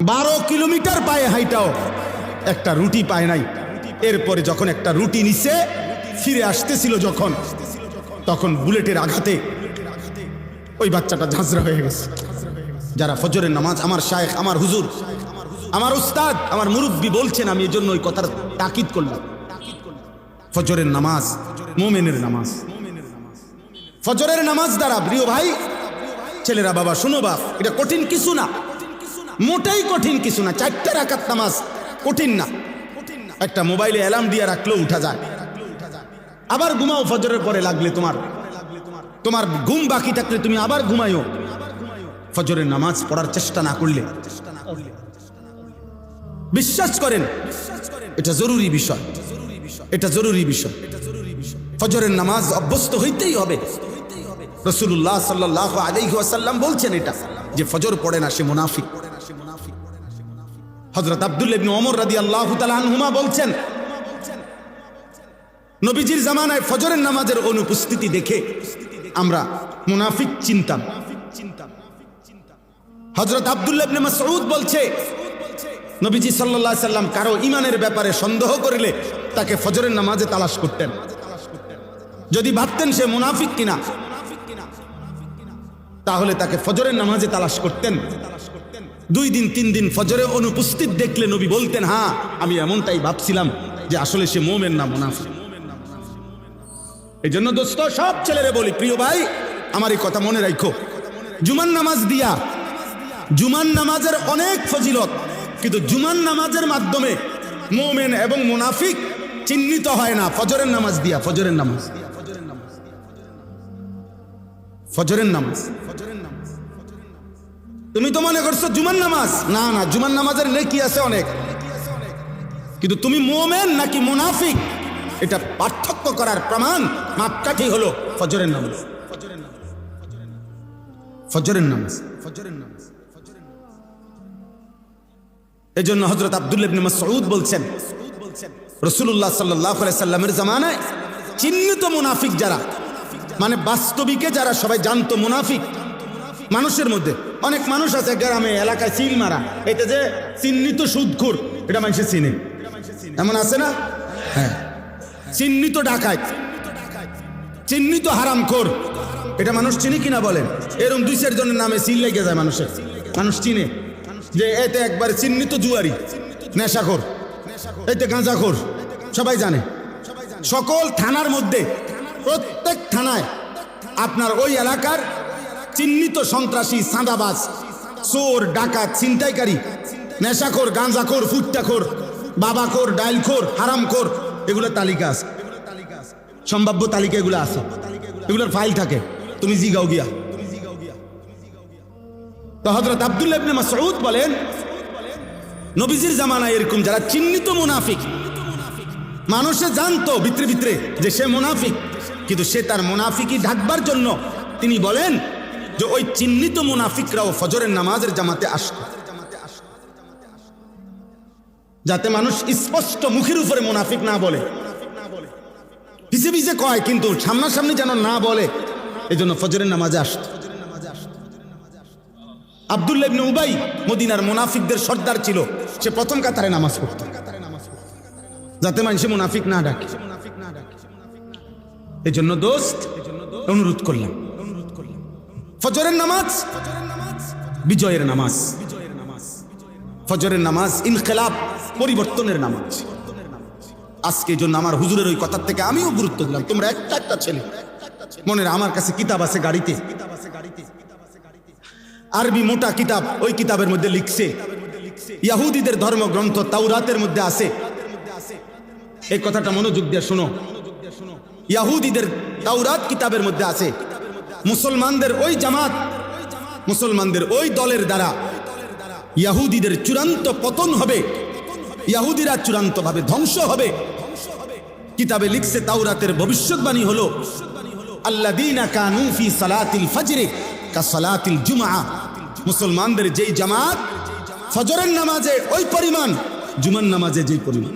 12 kilometre পায়ে হাইটাও একটা রুটি পায় নাই। এরপরে যখন একটা রুটি নিচে ফিরে আসতেছিল যখন, তখন বুলেটের আঘাতে ওই বাচ্চাটা ঝাঁঝরা হয়ে গেছে। যারা ফজরের নামাজ, আমার শায়েখ, আমার হুজুর, আমার উস্তাদ, আমার মুরব্বী বলছেন, আমি এই জন্য ওই কথার তাকিদ করলাম। ফজরের নামাজ মোমেনের নামাজ। ফজরের নামাজ দ্বারা প্রিয় ভাই ছেলেরা, বাবা শোনো বাপ, এটা কঠিন কিছু না, মোটেই কঠিন কিছু না। 4 রাকাত নামাজ কঠিন না। একটা মোবাইলে অ্যালার্ম দিয়ে রাখলেও উঠা যায়। আবার ঘুমাও ফজরের পরে, লাগলে তোমার ঘুম বাকি থাকলে তুমি আবার ঘুমাইও। ফজরের নামাজ পড়ার চেষ্টা না করলে, বিশ্বাস করেন এটা জরুরি বিষয়, এটা জরুরি বিষয়। ফজরের নামাজ অভ্যস্ত হইতেই হবে। রাসূলুল্লাহ সাল্লাল্লাহু আলাইহি ওয়াসাল্লাম বলছেন এটা, যে ফজর পড়ে না সে মুনাফিক। হযরত আব্দুল্লাহ ইবনে ওমর রাদিয়াল্লাহু তাআলা আনহুমা বলছেন, নবীজির জামানায় ফজরের নামাজের অনুপস্থিতি দেখে আমরা মুনাফিক চিনতাম। হযরত আব্দুল্লাহ ইবনে মাসউদ বলছে, নবীজি সাল্লাল্লাহু আলাইহি সাল্লাম কারো ঈমানের ব্যাপারে সন্দেহ করিলে তাকে ফজরের নামাজে তালাশ করতেন। যদি ভাবতেন সে মুনাফিক কিনা, তাহলে তাকে ফজরের নামাজে তালাশ করতেন। 2 দিন 3 দিন ফজরে অনুপস্থিত দেখলে নবী বলতেন, হ্যাঁ আমি এমনটাই ভাবছিলাম যে আসলে সে মুমিন না মুনাফিক। এই জন্য দোস্ত, সব ছেলেরে বলি, প্রিয় ভাই আমার এই কথা মনে রাখো, জুমার নামাজ দিয়া, জুমার নামাজের অনেক ফজিলত, কিন্তু জুমার নামাজের মাধ্যমে মুমিন এবং মুনাফিক চিহ্নিত হয় না ফজরের নামাজ দিয়া। ফজরের নামাজ, ফজরের নামাজ। তুমি তো মনে করছো জুমার নামাজ, না না, জুমার নামাজের নেকি আছে অনেক, কিন্তু তুমি মুমিন নাকি মুনাফিক এটা পার্থক্য করার প্রমাণ মাপকাঠি হলো ফজরের নামাজ। ফজরের নামাজ, ফজরের নামাজ। এজন্য হযরত আব্দুল্লাহ ইবনে মাসউদ বলছেন, রাসূলুল্লাহ সাল্লাল্লাহু আলাইহি সাল্লামের জামানায় চিহ্নিত মুনাফিক যারা, মানে বাস্তবিকে যারা সবাই জানতো মুনাফিক। মানুষের মধ্যে অনেক মানুষ আছে গ্রামে এলাকায় সিল মারা, এটা যে চিহ্নিত সুদখোর, এটা মানুষে চিনে, এমন আছে না? হ্যাঁ, চিহ্নিত ডাকাত, চিহ্নিত হারামখোর, এটা মানুষ চিনি কিনা বলেন? এরকম 2-4 জনের নামে সিল লেগে যায় মানুষের, মানুষ চিনে যে এতে একবার চিহ্নিত জুয়ারি, নেশাখোর, এতে গাঁজাখোর, সবাই জানে। সকল থানার মধ্যে, প্রত্যেক থানায় আপনার ওই এলাকার চিহ্নিত সন্ত্রাসী, চাঁদাবাজ, চোর, ডাকাত, ছিনতাইকারী, নেশাখোর, গাঁজাখোর, ফুট্টাখোর, বাবাখোর, ডাইলখোর, হারামখোর, এগুলোর তালিকা আছে, সম্ভাব্য তালিকা এগুলো আছে, এগুলোর ফাইল থাকে, তুমি জিগাও গিয়া। তো হযরত আব্দুল্লাহ ইবনে মাসউদ বলেন, নবীজির জামানায় এরকম যারা চিহ্নিত মুনাফিক, মানুষে জানতো ভিতরে ভিতরে যে সে মুনাফিক, কিন্তু সে তার মুনাফিকি ঢাকবার জন্য তিনি বলেন যে ওই চিহ্নিত মুনাফিকরাও ফজরের নামাজের জামাতে আসতো, যাতে মানুষ স্পষ্ট মুখের উপরে মুনাফিক না বলে, পিছে পিছে কয় কিন্তু সামনাসামনি যেন না বলে, এজন্য ফজরের নামাজে আসতো। আব্দুল্লাহ ইবনে উবাই মদিনার মুনাফিকদের সর্দার ছিল, সে প্রথম কাতারে নামাজ পড়তো যাতে মানুষে মুনাফিক না ডাকে। এজন্য দোস্ত অনুরোধ করলাম, ফজরের নামাজ বিজয়ের নামাজ, ফজরের নামাজ ইনকিলাব, পরিবর্তনের নামাজ। আজকে জন্য আমার হুজুরের ওই কথার থেকে আমিও গুরুত্ব দিলাম। তোমরা একটা ছেলে মনের, আমার কাছে কিতাব আছে গাড়িতে, আরবি মোটা কিতাব, ওই কিতাবের মধ্যে লিখছে ইহুদিদের ধর্মগ্রন্থ তাওরাতের মধ্যে আছে, এই কথাটা মনোযোগ দিয়ে শোনো, ইহুদিদের তাওরাত কিতাবের মধ্যে আছে মুসলমানদের ওই জামাত, মুসলমানদের ওই দলের দ্বারা ইহুদিদের চূড়ান্ত পতন হবে, ইহুদিরা চূড়ান্ত ভাবে ধ্বংস হবে। কিতাবে লিখছে তাওরাতের ভবিষ্যৎবাণী হলো আল্লাযীনা কানু ফি সালাতিল ফজরি কা সালাতিল জুমআ, মুসলমানদের যেই জামাত ফজরের নামাজে ওই পরিমাণ, জুমার নামাজে যেই পরিমাণ।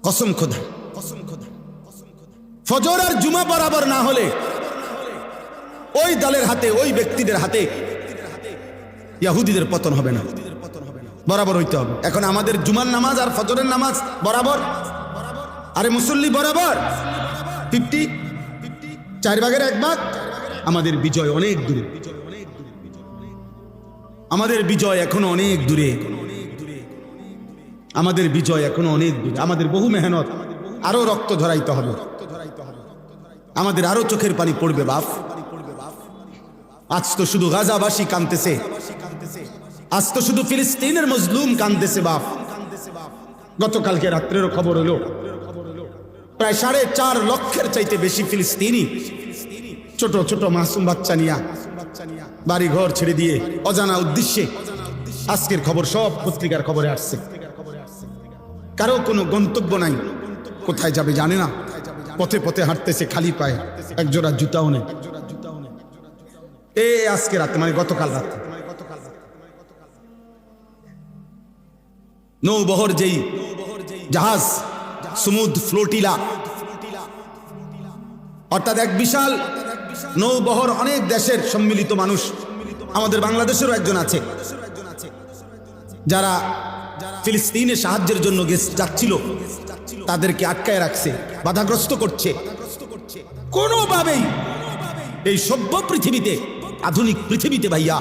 কসম খোদা, ফজর আর জুমা বরাবর না হলে ওই দলের হাতে, ওই ব্যক্তিদের হাতে ইহুদিদের পতন হবে না, বরাবর হইতে হবে। এখন আমাদের জুমার নামাজ আর ফজরের নামাজ বরাবর, আরে মুসল্লি বরাবর 50, 4 ভাগের 1 ভাগ। আমাদের বিজয় অনেক দূরে, আমাদের বিজয় এখনো অনেক দূরে, আমাদের বিজয় এখনো অনেক দূরে। আমাদের বহু মেহনত, আরো রক্ত ঝরাইতে হবে, আমাদের আরো চোখের পানি পড়বে বাপ। আজ তো শুধু গাজাবাসী কাঁদতেছে, আজ তো শুধু ফিলিস্তিনের মজলুম কাঁদতেছে বাপ। গতকালকে রাত্রেরও খবর হলো প্রায় 4.5 লক্ষের চাইতে বেশি ফিলিস্তিনি ছোট ছোট মাসুম বাচ্চা নিয়া বাড়ি ঘর ছেড়ে দিয়ে অজানা উদ্দেশ্যে, আজকের খবর সব পত্রিকার খবরে আসছে। কারো কোনো গন্তব্য নাই, কোথায় যাবে জানে না, পথে পথে হাঁটতেছে খালি পায়ে, একজোড়া জুতাও নেই। আজকে রাতে মানে গতকাল রাতে নৌবহর যেই জাহাজ সমুদ ফ্লোটিলা, অর্থাৎ এক বিশাল নৌবহর, অনেক দেশের সম্মিলিত মানুষ, আমাদের বাংলাদেশেরও একজন আছে, যারা ফিলিস্তিনে সাহায্যের জন্য যাচ্ছিল, তাদেরকে আটকায় রাখছে, বাধাগ্রস্ত করছে। কোনোভাবেই এই সভ্য পৃথিবীতে, আধুনিক পৃথিবীতে ভাইয়া,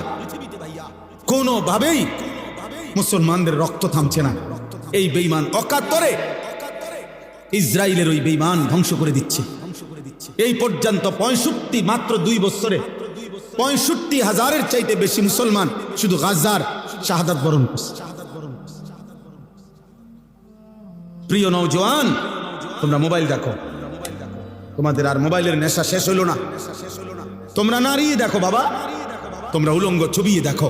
কোনোভাবেই মুসলমানদের রক্ত থামছে না। এই বেঈমান অকাতরে ইসরায়েলের ওই বেঈমান ধ্বংস করে দিচ্ছে। এই পর্যন্ত 65, মাত্র 2 বছরে 65,000-এর চাইতে বেশি মুসলমান শুধু গাজার শাহাদাত বরণ করছে। প্রিয় নওজওয়ান, তোমরা মোবাইল দেখো, তোমাদের আর মোবাইলের নেশা শেষ হলো না। তোমরা নারী দেখো বাবা, তোমরা উলঙ্গ ছবি দেখো,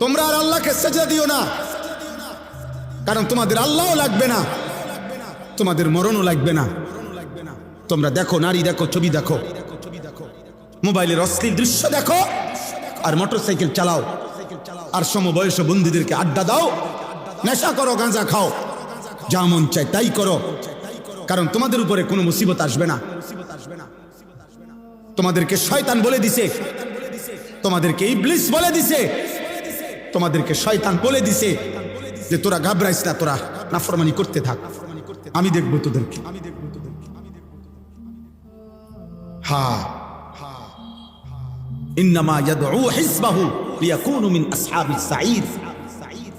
তোমরা আর আল্লাহকে সেজদা দিও না, কারণ তোমাদের আল্লাহও লাগবে না, তোমাদের মরণও লাগবে না। তোমরা দেখো, নারী দেখো, ছবি দেখো, মোবাইলের অশ্লীল দৃশ্য দেখো, আর মোটরসাইকেল চালাও, আর সমবয়স্ক বন্ধুদেরকে আড্ডা দাও, নেশা করো, গাঁজা খাও, যা মন চায় তাই করো, কারণ তোমাদের উপরে কোনো মুসিবত আসবে না। তোমাদেরকে শয়তান বলে দিছে, তোমাদেরকে ইবলিস বলে দিছে, তোমাদেরকে শয়তান বলে দিছে যে তোরা ঘাবড়াইস না, তোরা নাফরমানি করতে থাক, আমি দেখবো তোদেরকে। হ্যাঁ, ইন্নামা ইয়াদউ হিজবাহু লিয়াকুনু মিন আসহাবিস সাঈদ।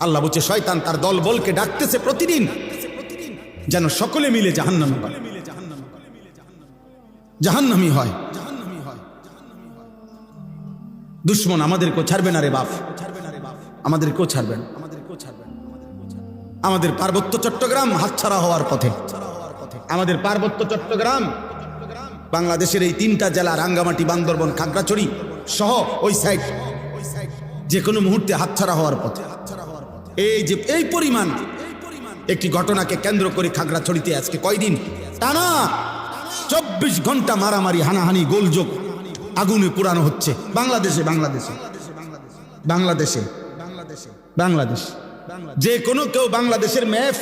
আল্লাহ বলছে শয়তান তার দলবলকে ডাকতেছে প্রতিদিন যেন সকলে মিলে জাহান্নামী হয়, জাহান্নামী হয়। দুশ্মন আমাদেরকেও ছাড়বে না রে বাপ, আমাদেরকেও ছাড়বে না। আমাদের পার্বত্য চট্টগ্রাম হাতছাড়া হওয়ার পথে, আমাদের পার্বত্য চট্টগ্রাম বাংলাদেশের এই 3টা জেলা রাঙ্গামাটি, বান্দরবন, খাগড়াছড়ি সহ ওই সাইড যে কোনো মুহূর্তে হাতছাড়া হওয়ার পথে। এই যে এই পরিমাণ একটি ঘটনাকে কেন্দ্র করে খাগড়াছড়িতে আজকে কয়দিন টানা 24 ঘন্টা মারামারি, হানাহানি, গোলযোগ, আগুনে পুরানো হচ্ছে বাংলাদেশে, বাংলাদেশে, বাংলাদেশে, বাংলাদেশ। যে কোনো কেউ বাংলাদেশের ম্যাপ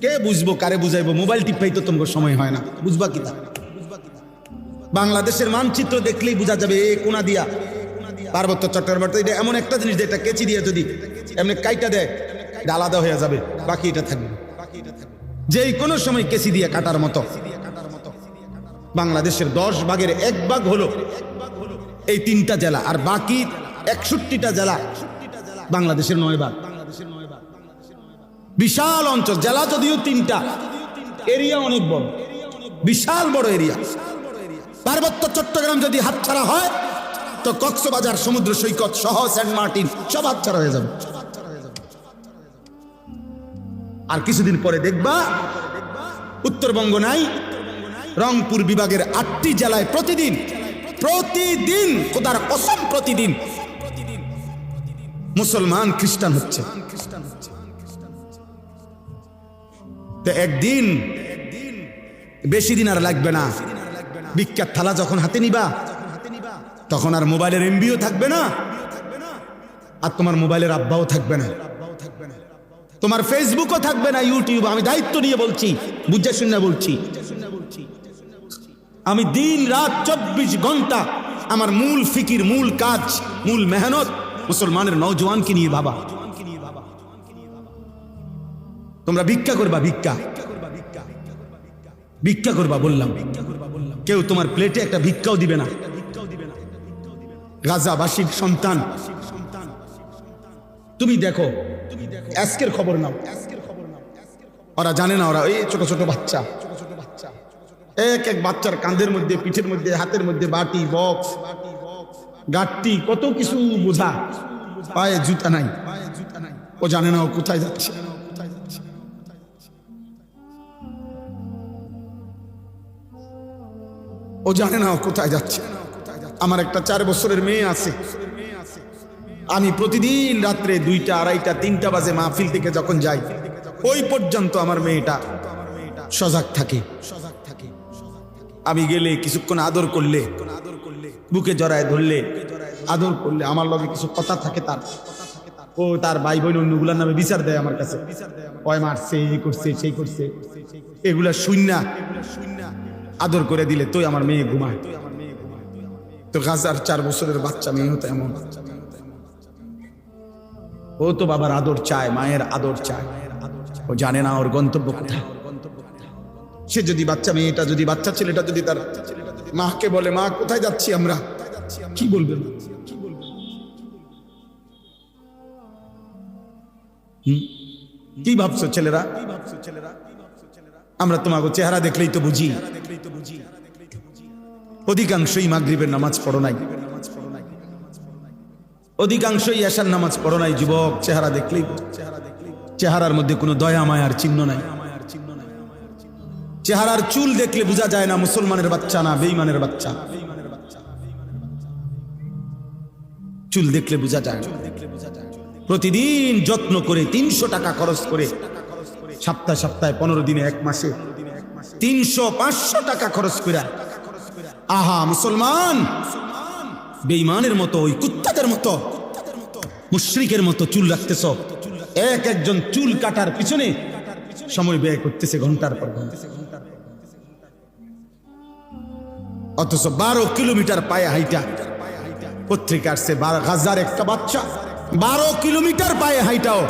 কে বুঝবো, কারে বুঝাইবো? মোবাইল টিপাই তো তোমার সময় হয় না, বুঝবা কি তা? বাংলাদেশের মানচিত্র দেখলেই বোঝা যাবে এই কোনা দিয়া পার্বত্য চট্টগ্রাম। এটা এমন একটা জিনিস, এটা কেচি দিয়ে যদি এমনি কাইটা দেয় এটা আলাদা হয়ে যাবে, বাকি এটা থাকবে। যেই কোনো সময় কেচি দিয়ে কাটার মতো। বাংলাদেশের 10 ভাগের 1 ভাগ হলো এই 3টা জেলা, আর বাকি 61টা জেলা বাংলাদেশের 9 ভাগ। বিশাল অঞ্চল, জেলা যদিও 3টা, এরিয়া অনেক বড়, বিশাল বড় এরিয়া। পার্বত্য চট্টগ্রাম যদি হাতছাড়া হয় তো কক্সবাজার সমুদ্র সৈকত সহ সেন্ট মার্টিন সব হাতছাড়া হয়ে যাবে। আর কিছুদিন পরে দেখবা উত্তরবঙ্গ নাই, রংপুর বিভাগের 8টি জেলায় প্রতিদিন খোদার কসম প্রতিদিন মুসলমান খ্রিস্টান হচ্ছে। তো একদিন, বেশি দিন আর লাগবে না, বিখ্যাত থালা যখন হাতে নিবা তখন আর মোবাইলের এমবিও থাকবে না, আর তোমার মোবাইলের আব্বাও থাকবে না, তোমার ফেসবুকও থাকবে না, ইউটিউব। আমি দায়িত্ব নিয়ে বলছি, বুঝে শুনে বলছি, আমি দিন রাত 24 ঘন্টা আমার মূল ফিকির, মূল কাজ, মূল মেহনত মুসলমানের নওজওয়ানকে নিয়ে ভাবা। তোমরা ভিক্ষা করবা, ভিক্ষা করবা বললাম। কেউ তোমার প্লেটে একটা ভিক্ষাও দিবে না। গাজাবাসীর সন্তান, তুমি দেখো, আজকের খবর নাও, ওরা জানে না, ওরা এই ছোট ছোট বাচ্চা, এক এক বাচ্চার কাঁধের মধ্যে, পিঠের মধ্যে, হাতের মধ্যে বাটি, বক্স, গাট্টি, কত কিছু বোঝা, পায়ে জুতা নাই। ও জানে না ও কোথায় যাচ্ছে। ও জানে না ও কোথায় যাচ্ছে। আমার একটা 4 বছরের মেয়ে আছে। আমি প্রতিদিন রাত্রে 2টা, 2:30, 3টা বাজে মাহফিল থেকে যখন যাই, ওই পর্যন্ত আমার মেয়েটা সজাগ থাকে। আমি গেলে কিছুক্ষণ আদর করলে, বুকে জড়ায় ধরলে, আদর করলে, আমার লগে কিছু কথা থাকে তার। ও তার ভাই বোন অন্যগুলার নামে বিচার দেয় আমার কাছে, ওই মারছে, এই করছে, সেই করছে, এগুলা শুননা আদর করে দিলে তুই আমার মেয়ে ঘুমায়। তো গাজার 4 বছরের বাচ্চা মেয়ে হতো এমন। ও তো বাবার আদর চায়, মায়ের আদর চায়। ও জানে না ওর গন্তব্য কোথায়। সে যদি বাচ্চা মেয়েটা, যদি বাচ্চা ছেলেটা যদি তার মাকে বলে, মা কোথায় যাচ্ছি আমরা, কি বলবেন? কি ভাবছো ছেলেরা? আমরা তোমাকে চেহারা দেখলেই তো বুঝি। অধিকাংশই মাগরিবের নামাজ পড়ো নাই, অধিকাংশই এশার নামাজ পড়ো নাই। যুবক, চেহারা দেখলেই, চেহারার মধ্যে কোনো দয়া মায়ার চিহ্ন নাই। চেহারার চুল দেখলে বোঝা যায় না মুসলমানের বাচ্চা না বেঈমানের বাচ্চা। চুল দেখলে বোঝা যায় না। প্রতিদিন যত্ন করে 300 টাকা খরচ করে, সপ্তাহে সপ্তাহে, 15 দিনে, 1 মাসে 300-500 টাকা খরচ করে, আহা মুসলমান, বেঈমানের মতো, ওই কুত্তাদের মতো, মুশরিকের মতো চুল রাখতেছ। একজন চুল কাটার পিছনে সময় ব্যয় করতেছে ঘন্টার পর ঘন্টা। অথচ 12 কিলোমিটার পায়ে হাইটা, পত্রিকা আসছে, গাজার একটা বাচ্চা 12 কিলোমিটার পায়ে হাইটাও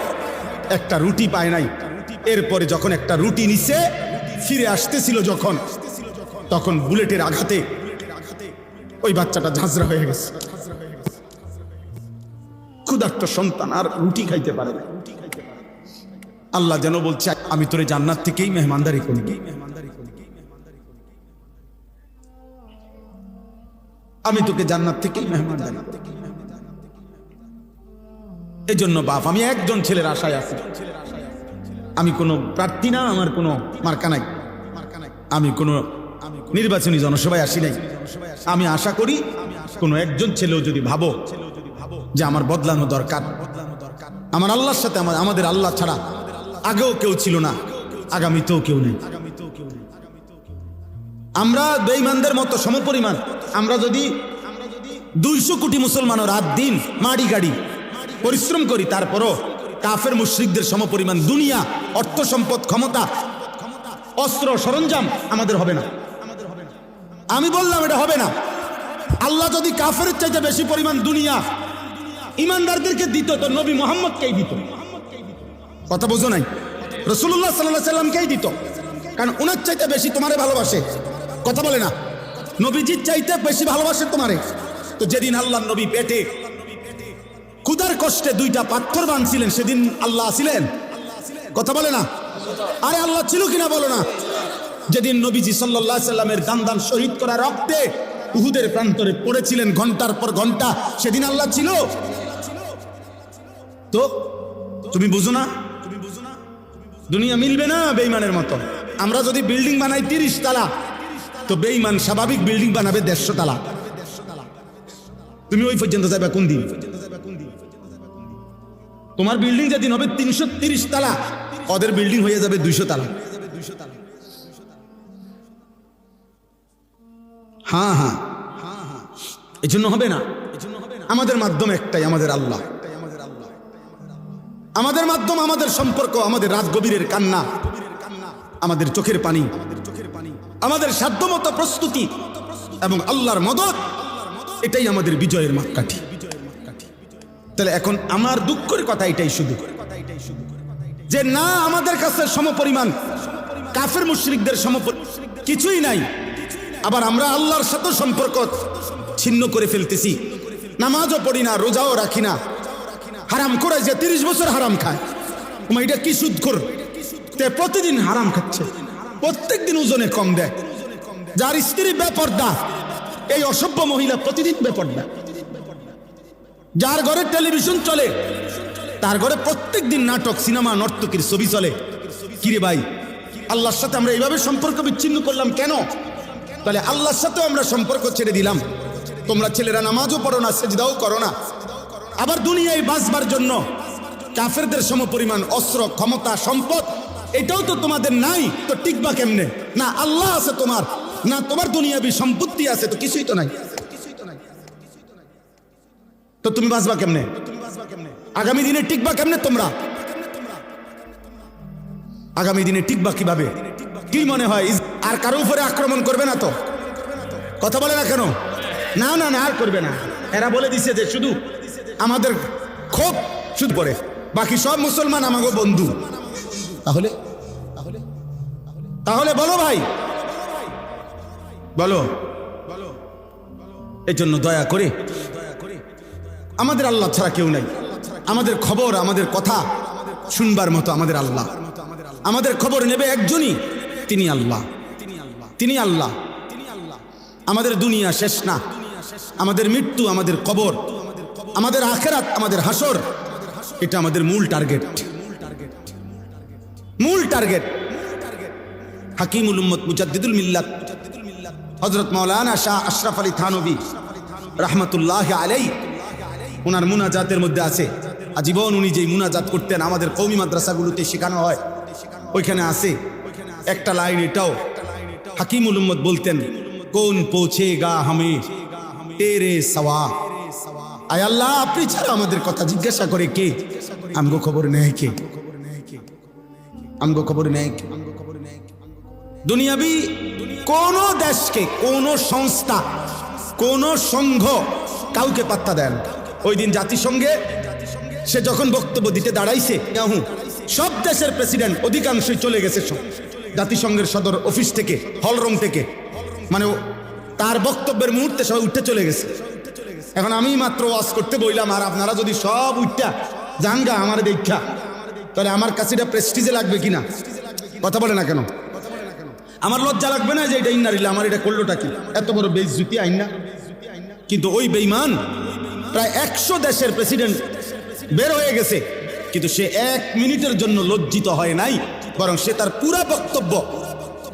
একটা রুটি পায় নাই। এরপরে যখন একটা রুটি নিছে, ফিরে আসতেছিল যখন, তখন বুলেটের আঘাতে ওই বাচ্চাটা ঝাঁঝরা হয়ে গেছে। ক্ষুধার্ত সন্তান আর রুটি খাইতে পারে না। আল্লাহ যেন বলছে, আমি তোরে জান্নাত থেকেই মেহমানদারি করি। আমি তোকে জান্নাত থেকেই মেহমানদারি করি। এই জন্য বাপ, আমি একজন ছেলের আশায় আছি। আমি কোনো প্রার্থী না, আমার কোনো মার্কা নাই, আমি কোনো নির্বাচনী জনসভায় আসি নাই। আমি আশা করি কোনো একজন ছেলেও যদি ভাবো যে আমার বদলানো দরকার, আমার আল্লাহর সাথে, আমাদের আল্লাহ ছাড়া আগেও কেউ ছিল না, আগামীতেও কেউ নেই। আমরা বেঈমানদের মতো সমপরিমাণ। আমরা যদি 200 কোটি মুসলমানও রাত দিন মাড়ি গাড়ি পরিশ্রম করি, তারপরও কাফের মুশরিকদের সমপরিমাণ দুনিয়া, অর্থ সম্পদ, ক্ষমতা, অস্ত্র সরঞ্জাম আমাদের হবে না। আমি বললাম এটা হবে না। আল্লাহ যদি কাফের চাইতে বেশি পরিমাণ দুনিয়া ইমানদারদেরকে দিত, তো নবী মুহাম্মদকেই দিত। কথা বোঝো নাই? রাসূলুল্লাহ সাল্লাল্লাহু আলাইহি সাল্লামকেই দিত, কারণ উনার চাইতে বেশি তোমারে ভালোবাসে। কথা বলে না? নবীজির চাইতে বেশি ভালোবাসে তোমারে। তো যেদিন আল্লাহ নবী পেটে ক্ষুধার কষ্টে 2টা পাথর বাঁধছিলেন, সেদিন আল্লাহ ছিলেন? কথা বলে না? আরে আল্লাহ ছিল কিনা বলো না? যেদিন নবীজি সাল্লাল্লাহু আলাইহি সাল্লামের দান শহীদ করা রক্তে উহুদের প্রান্তরে পড়েছিলেন ঘন্টার পর ঘন্টা, সেদিন আল্লাহ ছিল? তো তুমি বুঝো না? দুনিয়া মিলবে না বেঈমানের মতো। আমরা যদি বিল্ডিং বানাই 30 তলা, তো বেঈমান স্বাভাবিক বিল্ডিং বানাবে 150 তলা। তুমি ওই পর্যন্ত যাবে কোন দিন? তোমার বিল্ডিং যেদিন হবে 330 তলা, ওদের বিল্ডিং হয়ে যাবে 200 তলা। হ্যাঁ হ্যাঁ, এই জন্য হবে না। আমাদের মাধ্যম একটাই, আমাদের আল্লাহ। আমাদের মাধ্যম, আমাদের সম্পর্ক, আমাদের রাত গভীরের কান্না, আমাদের চোখের পানি, আমাদের সাধ্যমতো প্রস্তুতি এবং আল্লাহর মদদ, এটাই আমাদের বিজয়ের মাপকাঠি। তাহলে এখন আমার দুঃখের কথা এটাই শুধু যে না আমাদের কাছে সমপরিমাণ কাফের মুশরিকদের কিছুই নাই, আবার আমরা আল্লাহর সাথে সম্পর্ক ছিন্ন করে ফেলতেছি। নামাজও পড়ি না, রোজাও রাখি না, হারাম করে যে 30 বছর হারাম খায়, এটা কি সুদখোর, প্রতিদিন হারাম খাচ্ছে, প্রত্যেক দিন ওজনে কম দেয়। যার স্ত্রী বেপর্দা, এই অসভ্য মহিলা প্রতিদিন বেপর্দা। যার ঘরে টেলিভিশন চলে, তার ঘরে প্রত্যেক দিন নাটক, সিনেমা, নর্তকীর ছবি চলে। কিরে ভাই, আল্লাহর সাথে আমরা এইভাবে সম্পর্ক বিচ্ছিন্ন করলাম কেন? তাহলে আল্লাহর সাথেও আমরা সম্পর্ক ছেড়ে দিলাম। তোমরা ছেলেরা নামাজও পড়ো না, সেজদাও করো না, আবার দুনিয়ায় বাঁচবার জন্য কাফেরদের সমপরিমাণ অস্ত্র, ক্ষমতা, সম্পদ এটাও তো তোমাদের নাই, তো টিকবা কেমনে? না আল্লাহ আছে তোমার, না তোমার দুনিয়াবি সম্পত্তি আছে, তো কিছুই তো নাই, তো তুমি বাঁচবা কেমনে? আগামী দিনে টিকবা কেমনে? তোমরা আগামী দিনে টিকবা কিভাবে? কি মনে হয় আর কারো উপরে আক্রমণ করবে না তো? কথা বলে না কেন? না না না, আর করবে না। এরা বলে দিছে যে শুধু আমাদের ক্ষোভ শুধু পড়ে, বাকি সব মুসলমান আমাকে বন্ধু। তাহলে তাহলে বলো ভাই, বলো। এই জন্য দয়া করে, আমাদের আল্লাহ ছাড়া কেউ নাই। আমাদের খবর, আমাদের কথা শুনবার মতো আমাদের আল্লাহ। আমাদের খবর নেবে একজনই, তিনি আল্লাহ। তিনি আল্লাহ। আমাদের দুনিয়া শেষ না, আমাদের মৃত্যু, আমাদের কবর, আমাদের আখিরাত, আমাদের হাসর, এটা আমাদের মূল টার্গেট। মূল টার্গেট। হাকিমুল উম্মত মুজাদ্দিদুল মিল্লাত হযরত মাওলানা শাহ আশরাফ আলী থানভী রাহমাতুল্লাহি আলাইহি, ওনার মুনাজাতের মধ্যে আছে, আজীবন উনি যেই মুনাজাত করতেন আমাদের কওমি মাদ্রাসাগুলোতে শেখানো হয়, ওইখানে আছে একটা লাইন, এটাও হাকিমুল উম্মত বলতেন, কোন পৌঁছেগা হামে তেরে সওয়া। আয় আল্লাহ, আপনি ছাড়া আমাদের কথা জিজ্ঞাসা করে কে? আমগো খবর নেই কে? আমগো খবর নেই কে? দুনিয়াবি কোন দেশকে, কোন সংস্থা, কোন সংঘ কাউকে পাত্তা দেন। ওই দিন জাতিসংঘে সে যখন বক্তব্য দিতে দাঁড়াইছে, সব দেশের প্রেসিডেন্ট অধিকাংশই চলে গেছে জাতিসংঘের সদর অফিস থেকে, হলরুম থেকে, মানে তার বক্তব্যের মুহূর্তে সবাই উঠতে চলে গেছে। এখন আমি মাত্র ওয়াজ করতে বইলাম, আর আপনারা যদি সব উঠটা জানগা আমার দেখা, তাহলে আমার কাছে এটা প্রেস্টিজে লাগবে কিনা? কথা বলে না কেন? আমার লজ্জা লাগবে না যে এটা ইন্নারিল্লাহ, আমার এটা করলোটা কি? এত বড় বেইজ্জতি আইন না? কিন্তু ওই বেঈমান প্রায় 100 দেশের প্রেসিডেন্ট বের হয়ে গেছে, কিন্তু সে 1 মিনিটের জন্য লজ্জিত হয় নাই, বরং সে তার পুরা বক্তব্য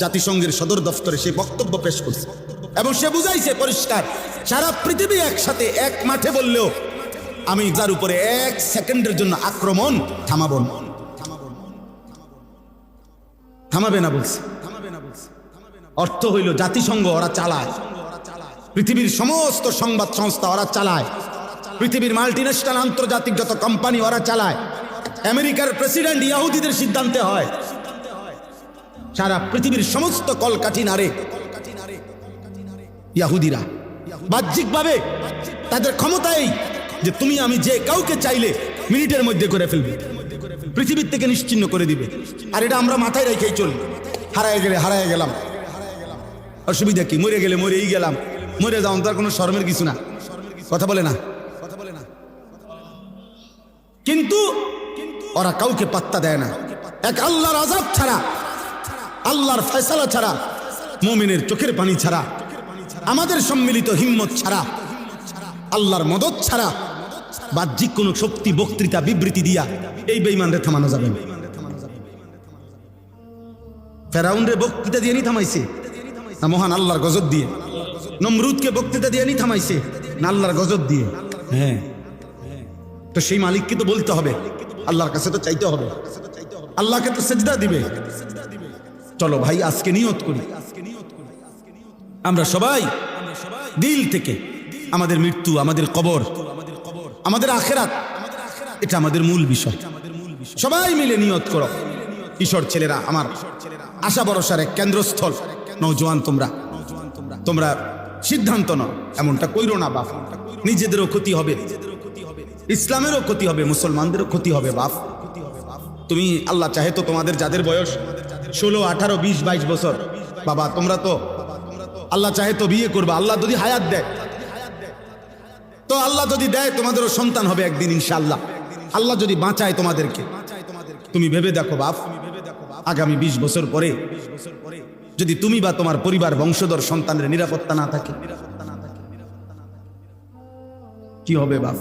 জাতিসংঘের সদর দফতরে সে বক্তব্য পেশ করছে, এবং সে বুঝাইছে পরিষ্কার, সারা পৃথিবী একসাথে এক মাঠে বললেও আমি যার উপরে 1 সেকেন্ডের জন্য আক্রমণ থামাবো না, থামাবে না বলছে। অর্থ হইল জাতিসংঘ ওরা চালায়, পৃথিবীর সমস্ত সংবাদ সংস্থা ওরা চালায়, পৃথিবীর মাল্টিন্যাশনাল আন্তর্জাতিক যত কোম্পানি ওরা চালায়, আমেরিকার প্রেসিডেন্ট ইহুদিদের সিদ্ধান্তে হয়, সারা পৃথিবীর সমস্ত কলকাঠি নাড়ে ইহুদিরা। বাহ্যিকভাবে তাদের ক্ষমতা এই যে তুমি আমি যে কাউকে চাইলে মিনিটের মধ্যে করে ফেলবে, পৃথিবীর থেকে নিশ্চিহ্ন করে দিবে। আর এটা আমরা মাথায় রেখেই চলি, হারায় গেলে হারায় গেলাম, অসুবিধা কি? মরে গেলে মরেই গেলাম, মরে যাও, তার কোনো শরমের কিছু না। কথা বলে না? কিন্তু ওরা কাউকে পাত্তা দেয় না। এক আল্লাহর আযাব ছাড়া, আল্লাহর ফয়সালা ছাড়া, মুমিনের চোখের পানি ছাড়া, আমাদের সম্মিলিত হিম্মত ছাড়া, আল্লাহর মদদ ছাড়া, বাহ্যিক কোন শক্তি, বক্তৃতা, বিবৃতি দিয়া এই বেঈমানরে থামানো যাবে না। ফেরাউনরে বক্তৃতা দিয়ে নি থামাইছে না মহান আল্লাহর গজব দিয়ে? নমরুদকে বক্তৃতা দিয়ে নি থামাইছে না আল্লাহর গজব দিয়ে? হ্যাঁ, তো সেই মালিককে তো বলতে হবে, আল্লাহর কাছে তো চাইতে হবে, আল্লাহকে তো সেজদা দিবে। চলো ভাই, আজকে নিয়ত করি, আমরা সবাই দিল থেকে আমাদের মৃত্যু, আমাদের কবর, আমাদের আখিরাত, এটা আমাদের মূল বিষয়। সবাই মিলে নিয়ত করো। কিশোর ছেলেরা, আমার আশা ভরসার এক কেন্দ্রস্থল, নওজোয়ান তোমরা সিদ্ধান্ত নাও, এমনটা কইরো না বাপ। নিজেদেরও ক্ষতি হবে, ইসলামেরও ক্ষতি হবে, মুসলমানদেরও ক্ষতি হবে বাপ। তুমি আল্লাহ চাহে তো তোমাদের যাদের বয়স 16, 18, 20, 22 বছর, বাবা তোমরা তো আল্লাহ চাহে তো বিয়ে করবা, আল্লাহ যদি হায়াত দেয় তো, আল্লাহ যদি দেয় তোমাদেরও সন্তান হবে একদিন ইনশাআল্লাহ। আল্লাহ যদি বাঁচায় তোমাদেরকে, তুমি ভেবে দেখো বাপ, আগামী 20 বছর পরে যদি তুমি বা তোমার পরিবার বংশধর সন্তানের নিরাপত্তা না থাকে কি হবে বাপ?